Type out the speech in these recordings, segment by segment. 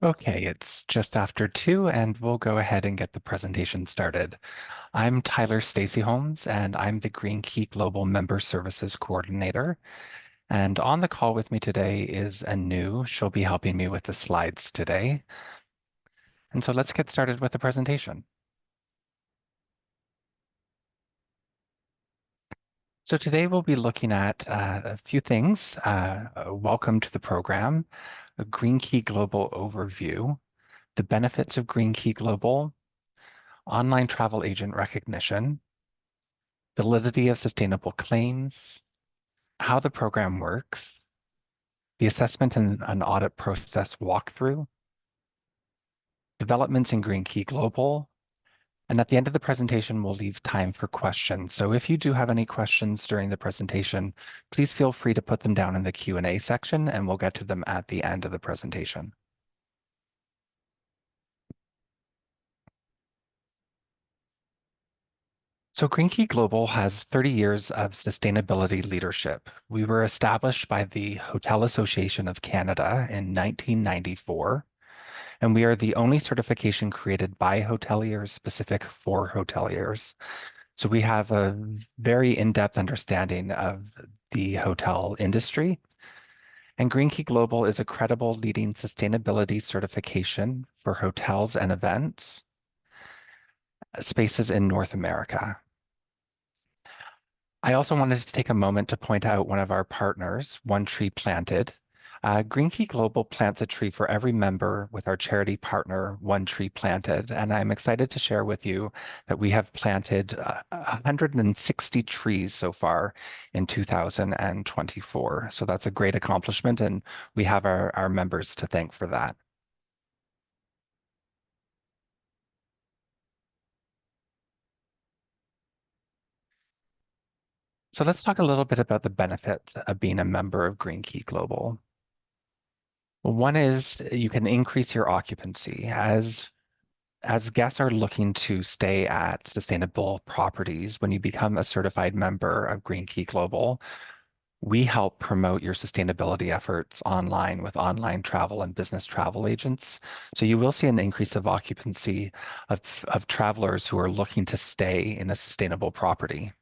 Okay, it's just after 2, and we'll go ahead and get the presentation started. I'm Tyler Stacey-Holmes, and I'm the Green Key Global Member Services Coordinator. And on the call with me today is Anu. She'll be helping me with the slides today. And so let's get started with the presentation. So today we'll be looking at a few things. Welcome to the program, a Green Key Global overview, the benefits of Green Key Global, online travel agent recognition, validity of sustainable claims, how the program works, the assessment and an audit process walkthrough, developments in Green Key Global, and at the end of the presentation, we'll leave time for questions. So if you do have any questions during the presentation, please feel free to put them down in the Q&A section, and we'll get to them at the end of the presentation. So Green Key Global has 30 years of sustainability leadership. We were established by the Hotel Association of Canada in 1994, and we are the only certification created by hoteliers specific for hoteliers. So we have a very in-depth understanding of the hotel industry. And Green Key Global is a credible leading sustainability certification for hotels and events spaces in North America. I also wanted to take a moment to point out one of our partners, One Tree Planted. Green Key Global plants a tree for every member with our charity partner, One Tree Planted. And I'm excited to share with you that we have planted 160 trees so far in 2024. So that's a great accomplishment, and we have our members to thank for that. So let's talk a little bit about the benefits of being a member of Green Key Global. Well, one is you can increase your occupancy as guests are looking to stay at sustainable properties. When you become a certified member of Green Key Global, we help promote your sustainability efforts online with online travel and business travel agents. So you will see an increase of occupancy of travelers who are looking to stay in a sustainable property.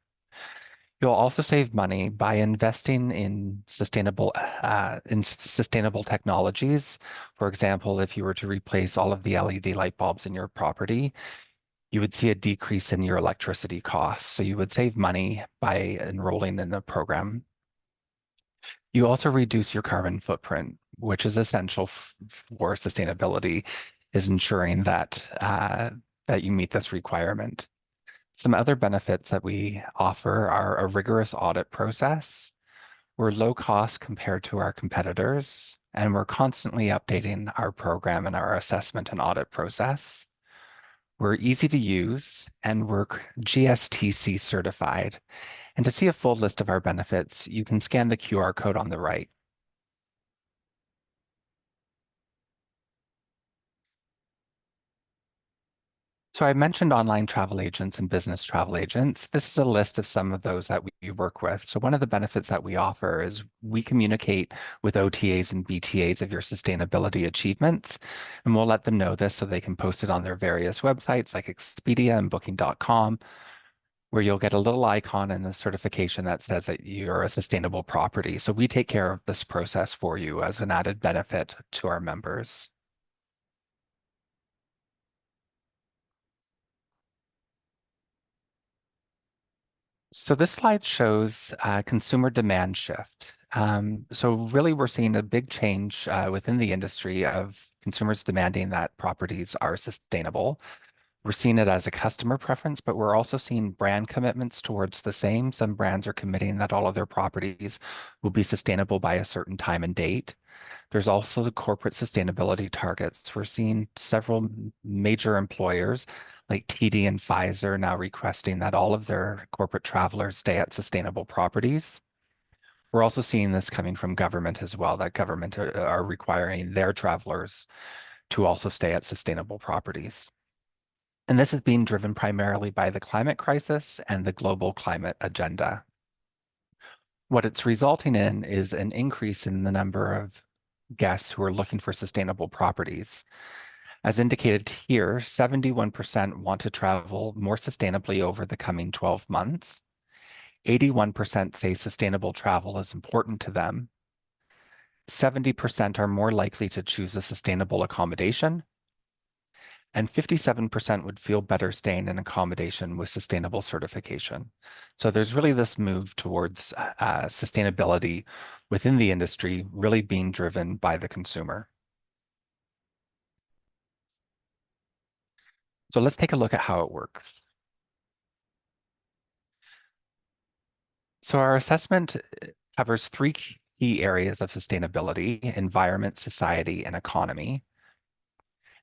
You'll also save money by investing in sustainable technologies. For example, if you were to replace all of the LED light bulbs in your property, you would see a decrease in your electricity costs. So you would save money by enrolling in the program. You also reduce your carbon footprint, which is essential for sustainability, is ensuring that you meet this requirement. Some other benefits that we offer are a rigorous audit process. We're low cost compared to our competitors, and we're constantly updating our program and our assessment and audit process. We're easy to use, and we're GSTC certified. And to see a full list of our benefits, you can scan the QR code on the right. So I mentioned online travel agents and business travel agents. This is a list of some of those that we work with. So one of the benefits that we offer is we communicate with OTAs and BTAs of your sustainability achievements, and we'll let them know this so they can post it on their various websites like Expedia and Booking.com, where you'll get a little icon and a certification that says that you're a sustainable property. So we take care of this process for you as an added benefit to our members. So this slide shows consumer demand shift. So really, we're seeing a big change within the industry of consumers demanding that properties are sustainable. We're seeing it as a customer preference, but we're also seeing brand commitments towards the same. Some brands are committing that all of their properties will be sustainable by a certain time and date. There's also the corporate sustainability targets. We're seeing several major employers like TD and Pfizer now requesting that all of their corporate travelers stay at sustainable properties. We're also seeing this coming from government as well, that government are requiring their travelers to also stay at sustainable properties. And this is being driven primarily by the climate crisis and the global climate agenda. What it's resulting in is an increase in the number of guests who are looking for sustainable properties. As indicated here, 71% want to travel more sustainably over the coming 12 months. 81% say sustainable travel is important to them. 70% are more likely to choose a sustainable accommodation, and 57% would feel better staying in accommodation with sustainable certification. So there's really this move towards sustainability within the industry, really being driven by the consumer. So let's take a look at how it works. So our assessment covers three key areas of sustainability: environment, society, and economy.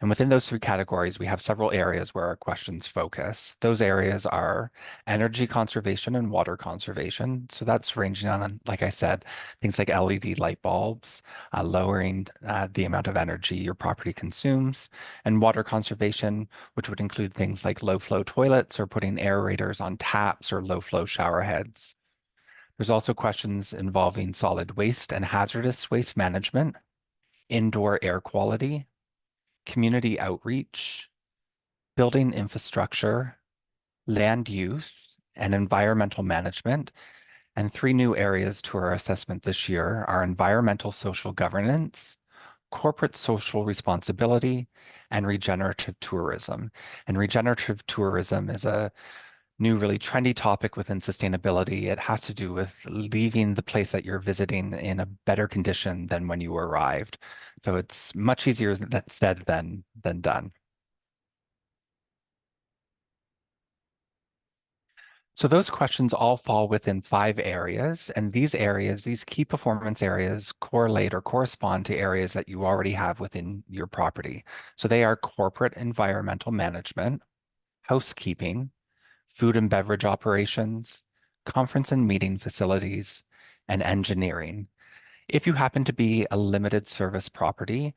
And within those three categories, we have several areas where our questions focus. Those areas are energy conservation and water conservation. So that's ranging on, like I said, things like LED light bulbs, lowering the amount of energy your property consumes, and water conservation, which would include things like low flow toilets or putting aerators on taps or low flow shower heads. There's also questions involving solid waste and hazardous waste management, indoor air quality, community outreach, building infrastructure, land use, and environmental management. And three new areas to our assessment this year are environmental social governance, corporate social responsibility, and regenerative tourism. And regenerative tourism is a new, really trendy topic within sustainability. It has to do with leaving the place that you're visiting in a better condition than when you arrived. So it's much easier said than done. So those questions all fall within 5 areas, and these areas, these key performance areas, correlate or correspond to areas that you already have within your property. So they are corporate environmental management, housekeeping, food and beverage operations, conference and meeting facilities, and engineering. If you happen to be a limited service property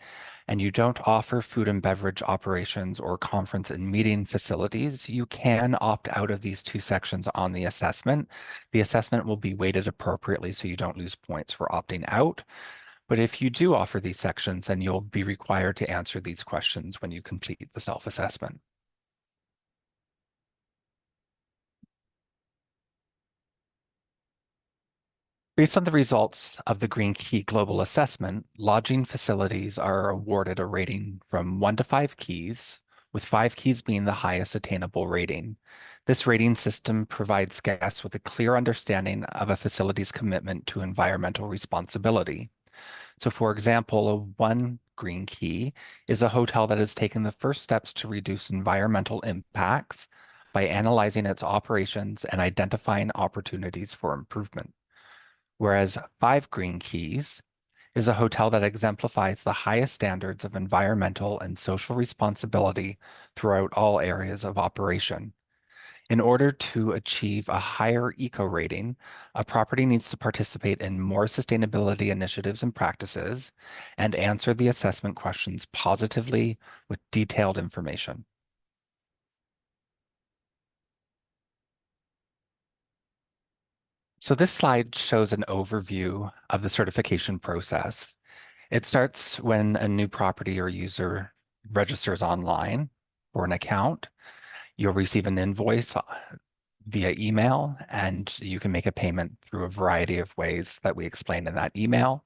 and you don't offer food and beverage operations or conference and meeting facilities, you can opt out of these 2 sections on the assessment. The assessment will be weighted appropriately so you don't lose points for opting out. But if you do offer these sections, then you'll be required to answer these questions when you complete the self-assessment. Based on the results of the Green Key Global Assessment, lodging facilities are awarded a rating from 1 to 5 keys, with 5 keys being the highest attainable rating. This rating system provides guests with a clear understanding of a facility's commitment to environmental responsibility. So, for example, a 1 green key is a hotel that has taken the first steps to reduce environmental impacts by analyzing its operations and identifying opportunities for improvement. Whereas 5 green keys is a hotel that exemplifies the highest standards of environmental and social responsibility throughout all areas of operation. In order to achieve a higher eco rating, a property needs to participate in more sustainability initiatives and practices and answer the assessment questions positively with detailed information. So this slide shows an overview of the certification process. It starts when a new property or user registers online for an account. You'll receive an invoice via email, and you can make a payment through a variety of ways that we explain in that email.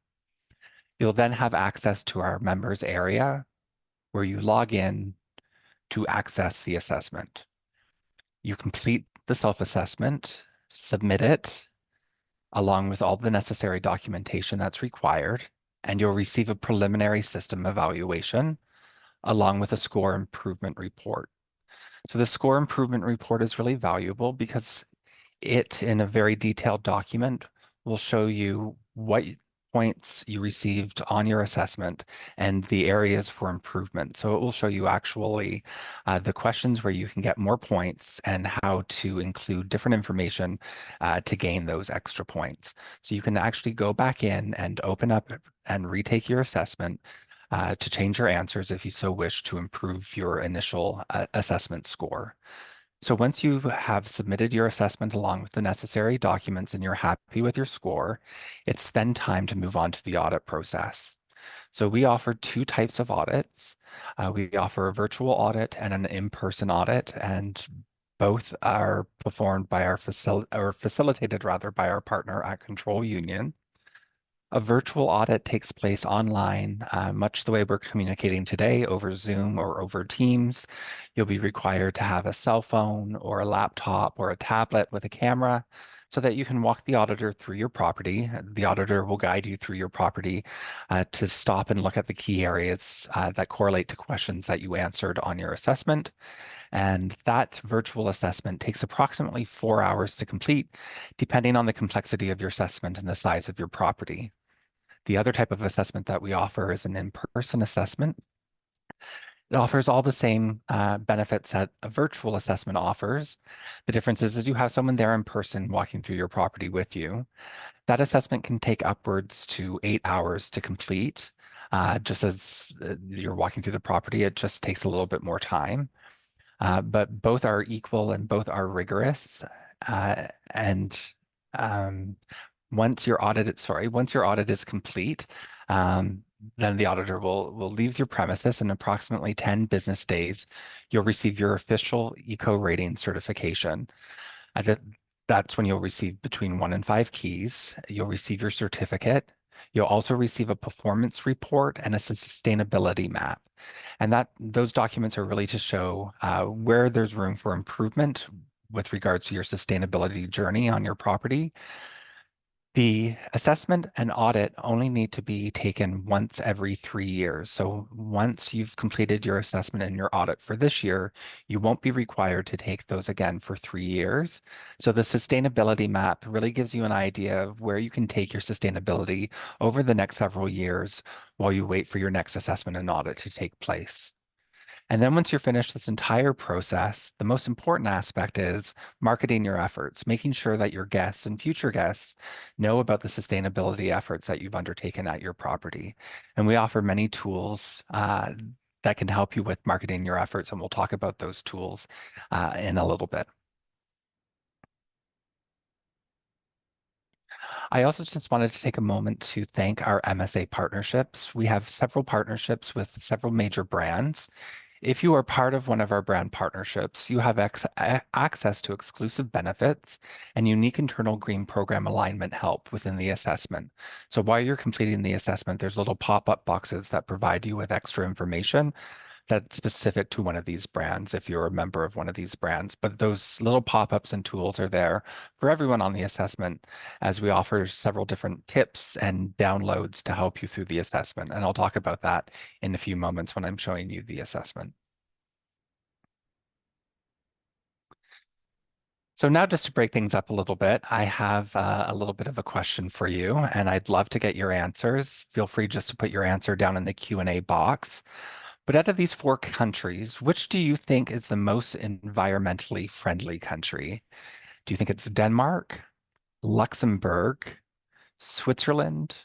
You'll then have access to our members area where you log in to access the assessment. You complete the self-assessment, submit it, along with all the necessary documentation that's required, and you'll receive a preliminary system evaluation along with a score improvement report. So the score improvement report is really valuable because it, in a very detailed document, will show you what points you received on your assessment and the areas for improvement. So it will show you actually the questions where you can get more points and how to include different information to gain those extra points. So you can actually go back in and open up and retake your assessment to change your answers if you so wish to improve your initial assessment score. So once you have submitted your assessment along with the necessary documents and you're happy with your score, it's then time to move on to the audit process. So we offer two types of audits. We offer a virtual audit and an in-person audit, and both are performed by our or facilitated rather by our partner at Control Union. A virtual audit takes place online, much the way we're communicating today over Zoom or over Teams. You'll be required to have a cell phone or a laptop or a tablet with a camera so that you can walk the auditor through your property. The auditor will guide you through your property to stop and look at the key areas that correlate to questions that you answered on your assessment. And that virtual assessment takes approximately 4 hours to complete, depending on the complexity of your assessment and the size of your property. The other type of assessment that we offer is an in-person assessment. It offers all the same benefits that a virtual assessment offers. The difference is you have someone there in person walking through your property with you. That assessment can take upwards to 8 hours to complete. Just as you're walking through the property, it just takes a little bit more time. But both are equal and both are rigorous. And once your audit is complete, then the auditor will leave your premises in approximately 10 business days. You'll receive your official eco rating certification. Uh, that, that's when you'll receive between 1 and 5 keys. You'll receive your certificate. You'll also receive a performance report and a sustainability map. And those documents are really to show where there's room for improvement with regards to your sustainability journey on your property. The assessment and audit only need to be taken once every 3 years. So once you've completed your assessment and your audit for this year, you won't be required to take those again for 3 years. So the sustainability map really gives you an idea of where you can take your sustainability over the next several years while you wait for your next assessment and audit to take place. And then once you're finished this entire process, the most important aspect is marketing your efforts, making sure that your guests and future guests know about the sustainability efforts that you've undertaken at your property. And we offer many tools that can help you with marketing your efforts, and we'll talk about those tools in a little bit. I also just wanted to take a moment to thank our MSA partnerships. We have several partnerships with several major brands. If you are part of one of our brand partnerships, you have access to exclusive benefits and unique internal green program alignment help within the assessment. So while you're completing the assessment, there's little pop-up boxes that provide you with extra information that's specific to one of these brands if you're a member of one of these brands. But those little pop-ups and tools are there for everyone on the assessment as we offer several different tips and downloads to help you through the assessment. And I'll talk about that in a few moments when I'm showing you the assessment. So now just to break things up a little bit, I have a little bit of a question for you, and I'd love to get your answers. Feel free just to put your answer down in the Q&A box. But out of these four countries, which do you think is the most environmentally friendly country? Do you think it's Denmark, Luxembourg, Switzerland,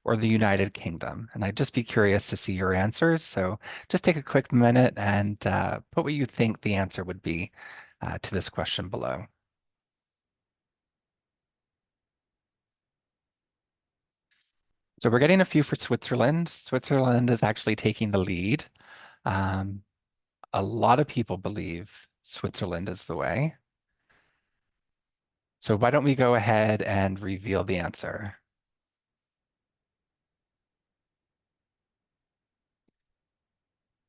or the United Kingdom? And I'd just be curious to see your answers. So just take a quick minute and put what you think the answer would be to this question below. So we're getting a few for Switzerland. Switzerland is actually taking the lead. Um, a lot of people believe Switzerland is the way. So why don't we go ahead and reveal the answer?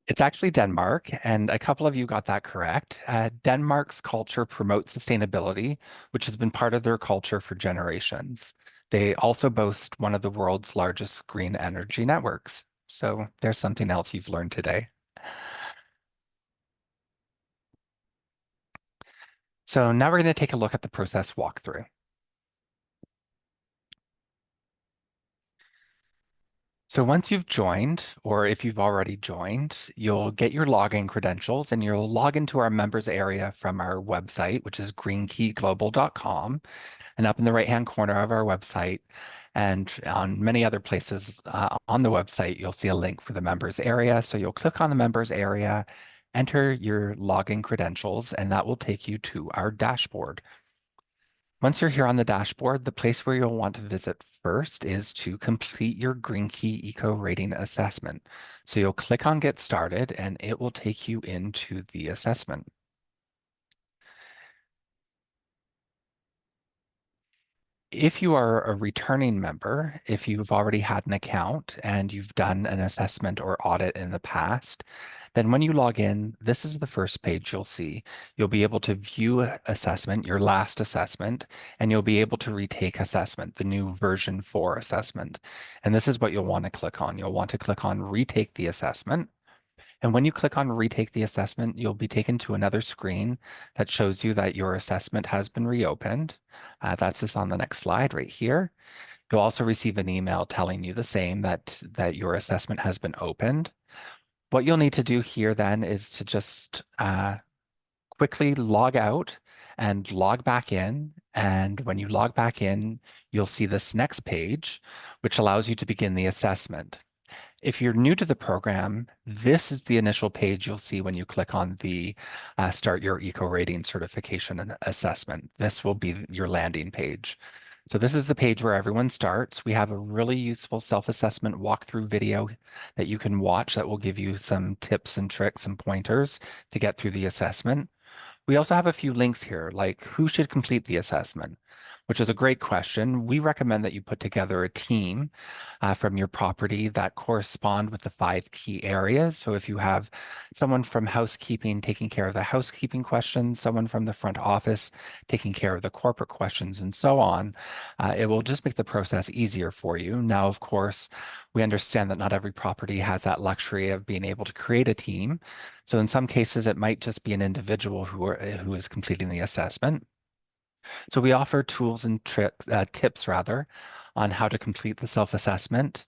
It's actually Denmark, and a couple of you got that correct. Denmark's culture promotes sustainability, which has been part of their culture for generations. They also boast one of the world's largest green energy networks. So there's something else you've learned today. So now we're going to take a look at the process walkthrough. So once you've joined, or if you've already joined, you'll get your login credentials and you'll log into our members area from our website, which is greenkeyglobal.com. And up in the right-hand corner of our website and on many other places on the website, you'll see a link for the members area. So you'll click on the members area, enter your login credentials, and that will take you to our dashboard. Once you're here on the dashboard, the place where you'll want to visit first is to complete your Green Key Eco Rating Assessment. So you'll click on Get Started and it will take you into the assessment. If you are a returning member, if you've already had an account and you've done an assessment or audit in the past, then when you log in, this is the first page you'll see. You'll be able to view assessment, your last assessment, and you'll be able to retake assessment, the new version 4 assessment. And this is what you'll want to click on. You'll want to click on Retake the Assessment. And when you click on Retake the Assessment, you'll be taken to another screen that shows you that your assessment has been reopened. That's this on the next slide right here. You'll also receive an email telling you the same, that your assessment has been opened. What you'll need to do here then is to just quickly log out and log back in. And when you log back in, you'll see this next page, which allows you to begin the assessment. If you're new to the program, this is the initial page you'll see when you click on the Start Your Eco Rating Certification and Assessment. This will be your landing page. So this is the page where everyone starts. We have a really useful self-assessment walkthrough video that you can watch that will give you some tips and tricks and pointers to get through the assessment. We also have a few links here, like who should complete the assessment, which is a great question. We recommend that you put together a team from your property that correspond with the 5 key areas. So if you have someone from housekeeping taking care of the housekeeping questions, someone from the front office taking care of the corporate questions, and so on, it will just make the process easier for you. Now, of course, we understand that not every property has that luxury of being able to create a team. So in some cases, it might just be an individual who is completing the assessment. So we offer tools and tips rather on how to complete the self-assessment,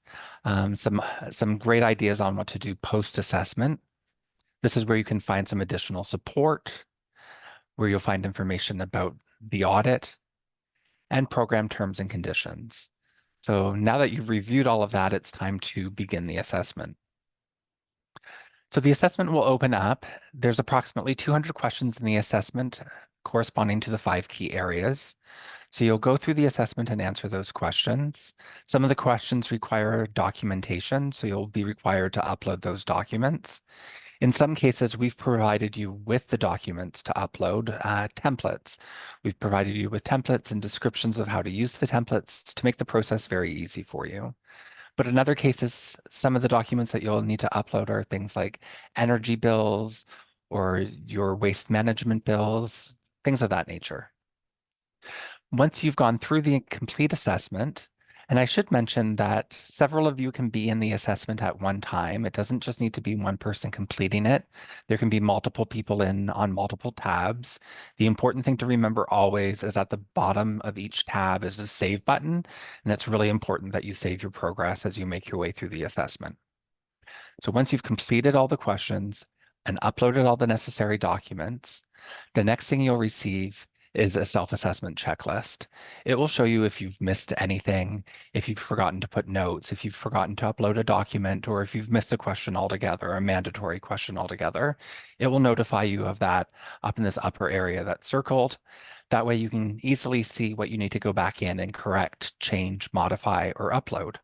some great ideas on what to do post-assessment. This is where you can find some additional support, where you'll find information about the audit and program terms and conditions. So now that you've reviewed all of that, it's time to begin the assessment. So the assessment will open up. There's approximately 200 questions in the assessment corresponding to the 5 key areas. So you'll go through the assessment and answer those questions. Some of the questions require documentation, so you'll be required to upload those documents. In some cases, we've provided you with the documents to upload templates. We've provided you with templates and descriptions of how to use the templates to make the process very easy for you. But in other cases, some of the documents that you'll need to upload are things like energy bills or your waste management bills, things of that nature. Once you've gone through the complete assessment, and I should mention that several of you can be in the assessment at one time. It doesn't just need to be one person completing it. There can be multiple people in on multiple tabs. The important thing to remember always is at the bottom of each tab is the save button, and it's really important that you save your progress as you make your way through the assessment. So once you've completed all the questions and uploaded all the necessary documents, the next thing you'll receive is a self-assessment checklist. It will show you if you've missed anything, if you've forgotten to put notes, if you've forgotten to upload a document, or if you've missed a question altogether, a mandatory question altogether. It will notify you of that up in this upper area that's circled. That way you can easily see what you need to go back in and correct, change, modify, or upload.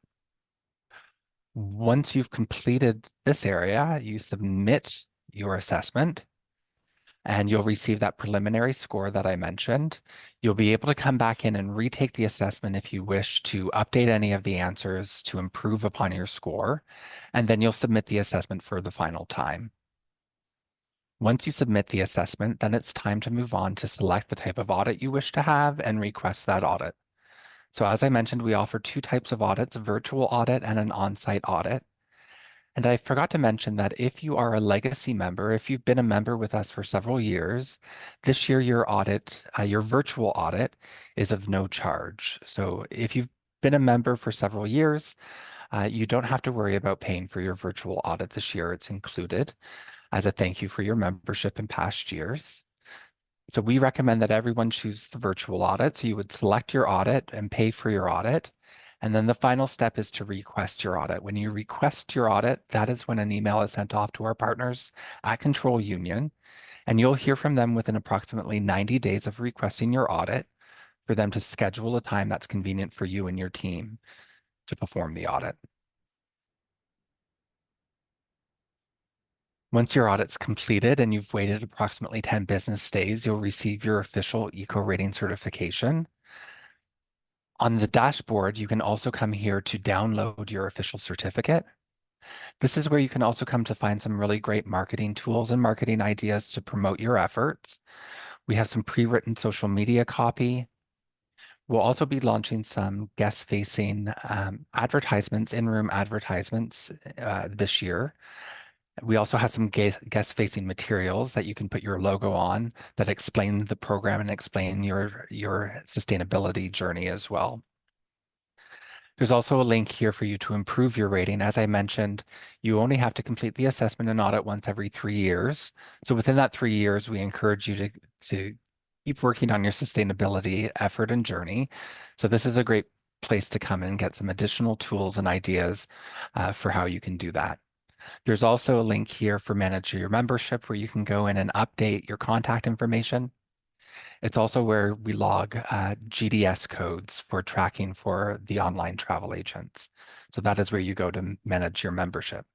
Once you've completed this area, you submit your assessment and you'll receive that preliminary score that I mentioned. You'll be able to come back in and retake the assessment if you wish to update any of the answers to improve upon your score, and then you'll submit the assessment for the final time. Once you submit the assessment, then it's time to move on to select the type of audit you wish to have and request that audit. So as I mentioned, we offer 2 types of audits, a virtual audit and an on-site audit. And I forgot to mention that if you are a legacy member, if you've been a member with us for several years, this year your audit, your virtual audit is of no charge. So if you've been a member for several years, you don't have to worry about paying for your virtual audit this year. It's included as a thank you for your membership in past years. So we recommend that everyone choose the virtual audit. So you would select your audit and pay for your audit. And then the final step is to request your audit. When you request your audit, that is when an email is sent off to our partners at Control Union, and you'll hear from them within approximately 90 days of requesting your audit. for them to schedule a time that's convenient for you and your team to perform the audit. Once your audit's completed and you've waited approximately 10 business days, you'll receive your official eco rating certification. On the dashboard, you can also come here to download your official certificate. This is where you can also come to find some really great marketing tools and marketing ideas to promote your efforts. We have some pre-written social media copy. We'll also be launching some guest-facing advertisements, in-room advertisements this year. We also have some guest-facing materials that you can put your logo on that explain the program and explain your sustainability journey as well. There's also a link here for you to improve your rating. As I mentioned, you only have to complete the assessment and audit once every 3 years. So within that 3 years, we encourage you to keep working on your sustainability effort and journey. So this is a great place to come and get some additional tools and ideas for how you can do that. There's also a link here for manage your membership where you can go in and update your contact information. It's also where we log GDS codes for tracking for the online travel agents. So that is where you go to manage your membership.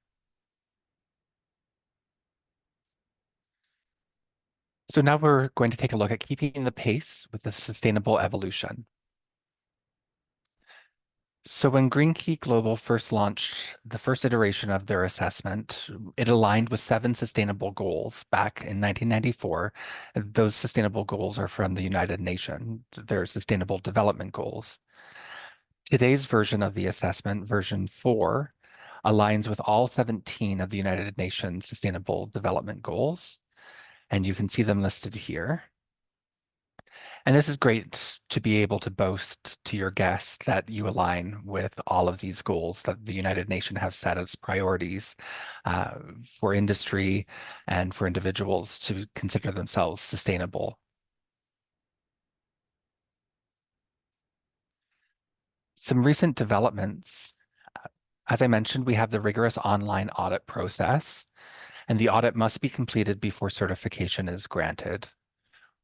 So now we're going to take a look at keeping the pace with the sustainable evolution. So when Green Key Global first launched the first iteration of their assessment, it aligned with 7 sustainable goals back in 1994. Those sustainable goals are from the United Nations, their sustainable development goals. Today's version of the assessment, version 4, aligns with all 17 of the United Nations Sustainable Development Goals, and you can see them listed here. And this is great to be able to boast to your guests that you align with all of these goals that the United Nations have set as priorities for industry and for individuals to consider themselves sustainable. Some recent developments, as I mentioned, we have the rigorous online audit process, and the audit must be completed before certification is granted.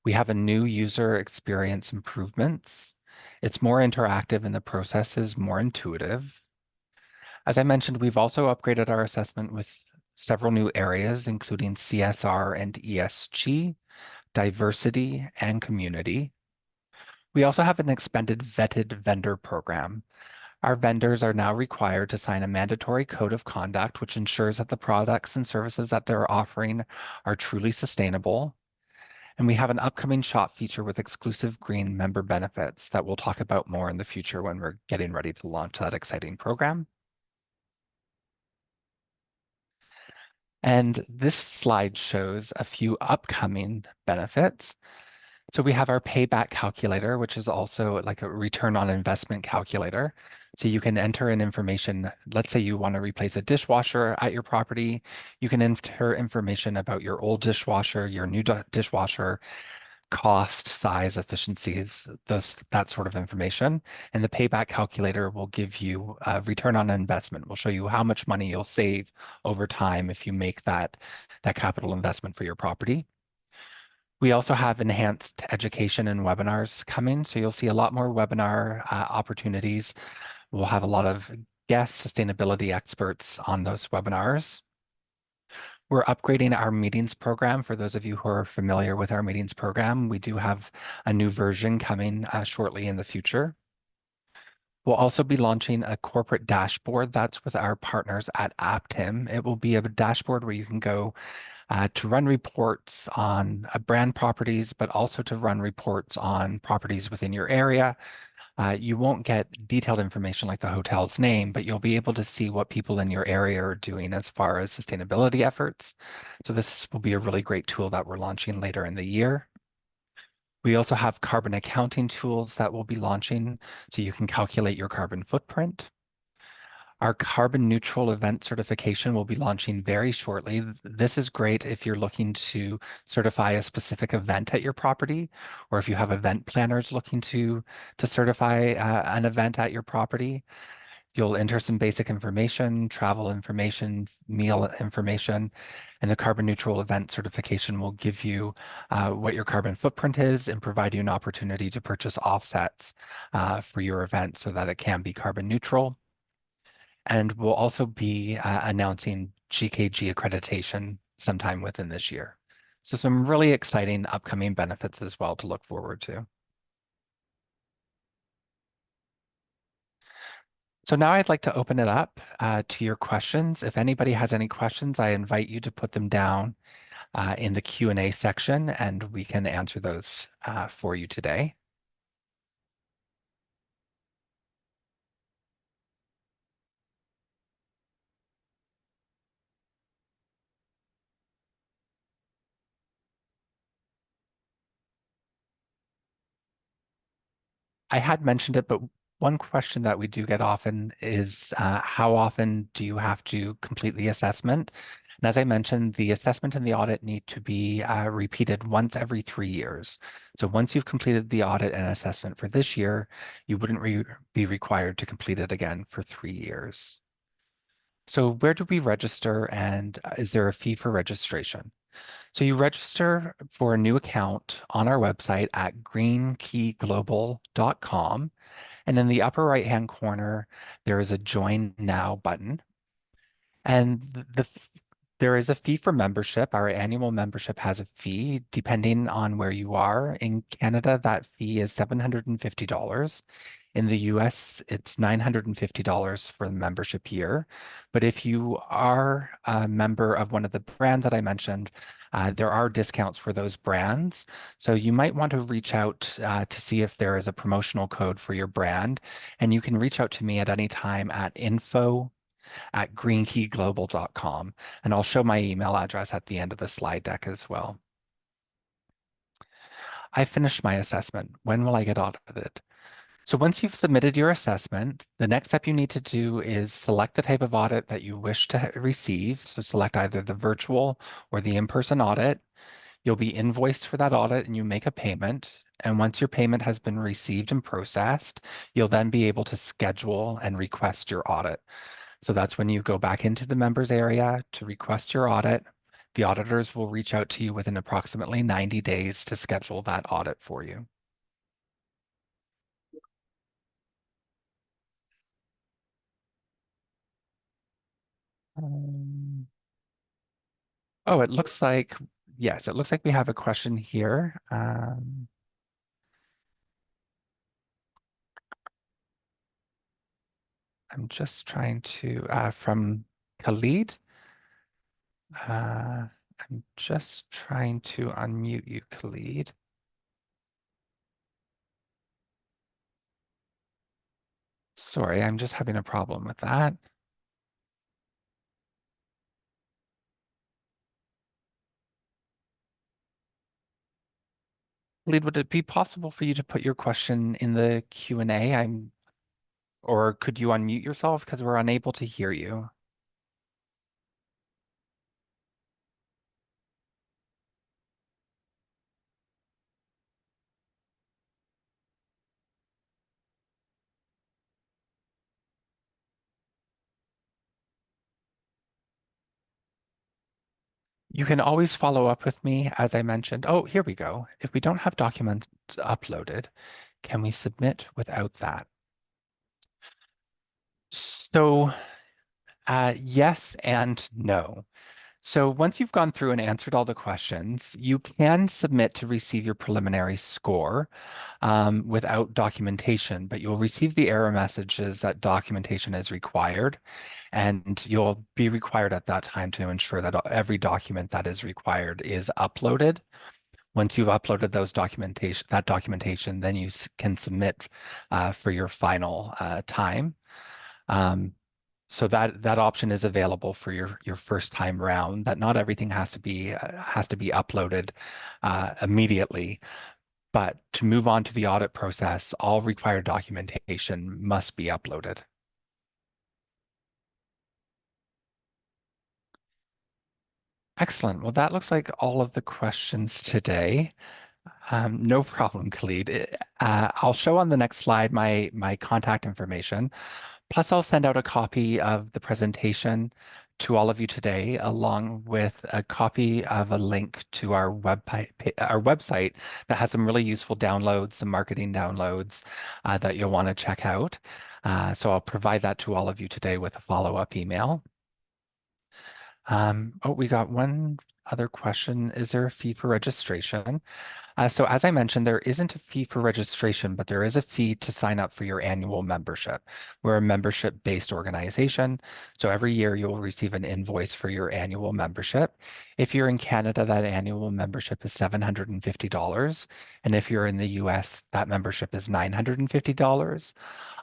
We have a new user experience improvements. It's more interactive and the process is more intuitive. As I mentioned, we've also upgraded our assessment with several new areas, including CSR and ESG, diversity, and community. We also have an expanded vetted vendor program. Our vendors are now required to sign a mandatory code of conduct, which ensures that the products and services that they're offering are truly sustainable. And we have an upcoming shop feature with exclusive green member benefits that we'll talk about more in the future when we're getting ready to launch that exciting program. And this slide shows a few upcoming benefits. So we have our payback calculator, which is also like a return on investment calculator. So you can enter in information. Let's say you want to replace a dishwasher at your property. You can enter information about your old dishwasher, your new dishwasher, cost, size, efficiencies, that sort of information. And the payback calculator will give you a return on investment. We'll show you how much money you'll save over time if you make that capital investment for your property. We also have enhanced education and webinars coming. So you'll see a lot more webinar opportunities. We'll have a lot of guest sustainability experts on those webinars. We're upgrading our meetings program. For those of you who are familiar with our meetings program, we do have a new version coming shortly in the future. We'll also be launching a corporate dashboard that's with our partners at Aptim. It will be a dashboard where you can go to run reports on brand properties, but also to run reports on properties within your area. You won't get detailed information like the hotel's name, but you'll be able to see what people in your area are doing as far as sustainability efforts. So this will be a really great tool that we're launching later in the year. We also have carbon accounting tools that we'll be launching so you can calculate your carbon footprint. Our carbon neutral event certification will be launching very shortly. This is great if you're looking to certify a specific event at your property, or if you have event planners looking to certify an event at your property. You'll enter some basic information, travel information, meal information, and the carbon neutral event certification will give you what your carbon footprint is and provide you an opportunity to purchase offsets for your event so that it can be carbon neutral. And we'll also be announcing GKG accreditation sometime within this year. So some really exciting upcoming benefits as well to look forward to. So now I'd like to open it up to your questions. If anybody has any questions, I invite you to put them down in the Q&A section and we can answer those for you today. I had mentioned it, but one question that we do get often is how often do you have to complete the assessment? And as I mentioned, the assessment and the audit need to be repeated once every 3 years. So once you've completed the audit and assessment for this year, you wouldn't be required to complete it again for 3 years. So where do we register and is there a fee for registration? So you register for a new account on our website at greenkeyglobal.com. And in the upper right-hand corner, there is a Join Now button. And there is a fee for membership. Our annual membership has a fee depending on where you are. In Canada, that fee is $750. In the US, it's $950 for the membership year. But if you are a member of one of the brands that I mentioned, there are discounts for those brands. So you might want to reach out to see if there is a promotional code for your brand. And you can reach out to me at any time at info@greenkeyglobal.com. And I'll show my email address at the end of the slide deck as well. I finished my assessment. When will I get audited? So once you've submitted your assessment, the next step you need to do is select the type of audit that you wish to receive. So select either the virtual or the in-person audit. You'll be invoiced for that audit and you make a payment. And once your payment has been received and processed, you'll then be able to schedule and request your audit. So that's when you go back into the members area to request your audit. The auditors will reach out to you within approximately 90 days to schedule that audit for you. Um, Oh, it looks like, yes, it looks like we have a question here. I'm just trying to, from Khalid. Uh, I'm just trying to unmute you, Khalid. Sorry, I'm just having a problem with that. Khalid, would it be possible for you to put your question in the Q&A? Or could you unmute yourself because we're unable to hear you? You can always follow up with me, as I mentioned. Oh, here we go. If we don't have documents uploaded, can we submit without that? So, yes and no. So once you've gone through and answered all the questions, you can submit to receive your preliminary score without documentation, but you'll receive the error messages that documentation is required, and you'll be required at that time to ensure that every document that is required is uploaded. Once you've uploaded that documentation, then you can submit for your final time. Um, so that option is available for your first time round. That not everything has to be uploaded immediately, but to move on to the audit process, all required documentation must be uploaded. Excellent. Well, that looks like all of the questions today. No problem, Khalid. I'll show on the next slide my contact information. Plus, I'll send out a copy of the presentation to all of you today, along with a copy of a link to our website that has some really useful downloads, some marketing downloads that you'll want to check out. So I'll provide that to all of you today with a follow-up email. Oh, we got one other question. Is there a fee for registration? So as I mentioned, there isn't a fee for registration, but there is a fee to sign up for your annual membership. We're a membership-based organization, so every year you will receive an invoice for your annual membership. If you're in Canada, that annual membership is $750, and if you're in the US, that membership is $950.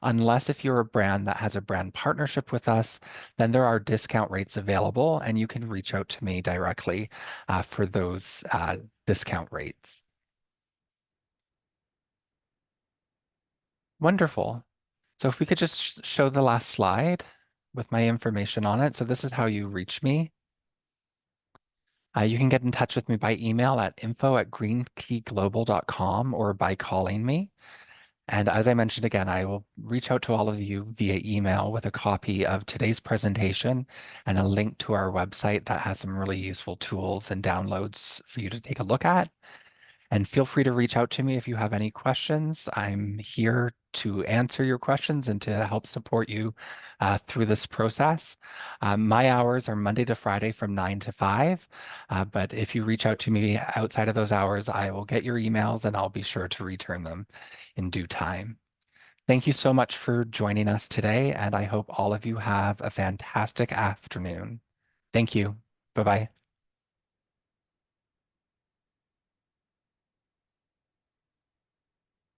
Unless if you're a brand that has a brand partnership with us, then there are discount rates available, and you can reach out to me directly for those discount rates. Wonderful. So if we could just show the last slide with my information on it. So this is how you reach me. You can get in touch with me by email at info@greenkeyglobal.com or by calling me. And as I mentioned again, I will reach out to all of you via email with a copy of today's presentation and a link to our website that has some really useful tools and downloads for you to take a look at. And feel free to reach out to me if you have any questions. I'm here to answer your questions and to help support you through this process. My hours are Monday to Friday from 9 to 5. But if you reach out to me outside of those hours, I will get your emails and I'll be sure to return them in due time. Thank you so much for joining us today, and I hope all of you have a fantastic afternoon. Thank you. Bye-bye.